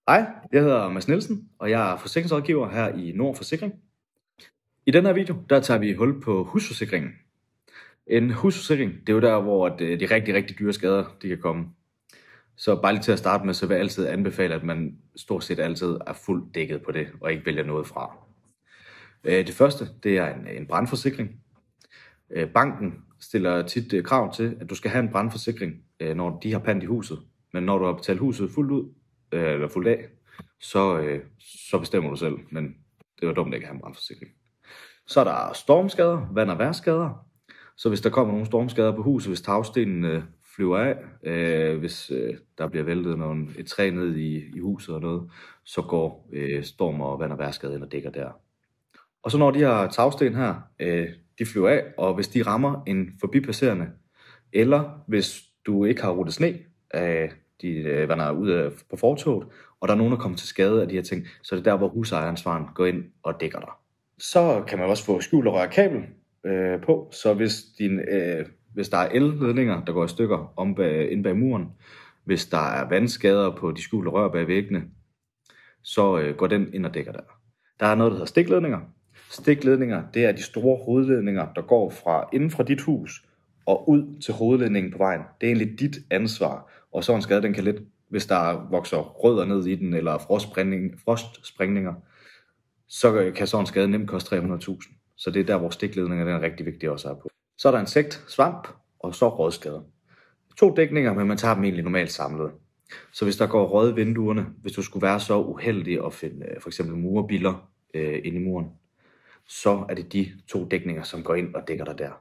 Hej, jeg hedder Mads Nielsen, og jeg er forsikringsrådgiver her i Nord Forsikring. I denne her video, der tager vi hul på husforsikringen. En husforsikring, det er jo der, hvor de rigtig dyre skader, de kan komme. Så bare lige til at starte med, så vil jeg altid anbefale, at man stort set altid er fuldt dækket på det, og ikke vælger noget fra. Det første, det er en brandforsikring. Banken stiller tit krav til, at du skal have en brandforsikring, når de har pant i huset. Men når du har betalt huset fuldt ud, eller fuldt af, så bestemmer du selv, men det var dumt, at ikke have en brandforsikring. Så er der stormskader, vand- og vejrskader. Så hvis der kommer nogle stormskader på huset, hvis tagstenene flyver af, hvis der bliver væltet et træ ned i huset og noget, så går storm- og vand- og vejrskader ind og dækker der. Og så når de her tagsten her, de flyver af, og hvis de rammer en forbipasserende, eller hvis du ikke har ruttet sne, de vandrer ud på fortovet, og der er nogen, der kommer til skade af de her ting, så det er der, hvor husejerensvaren går ind og dækker dig. Så kan man også få skjult og røre kabel på, så hvis der er elledninger, der går i stykker inde bag muren, hvis der er vandskader på de skjulte rør bag væggene, så går den ind og dækker der. Der er noget, der hedder stikledninger. Stikledninger, det er de store hovedledninger, der går inden fra dit hus og ud til hovedledningen på vejen. Det er egentlig dit ansvar. Og så en skade, den kan lidt, hvis der vokser rødder ned i den, eller frostsprængninger, så kan sådan en skade nemt koste 300.000. Så det er der, hvor stikledninger den er rigtig vigtig også er på. Så er der insekt, svamp, og så rådskader. 2 dækninger, men man tager dem egentlig normalt samlet. Så hvis der går røde vinduerne, hvis du skulle være så uheldig at finde for eksempel murbiller ind i muren, så er det de 2 dækninger, som går ind og dækker dig der.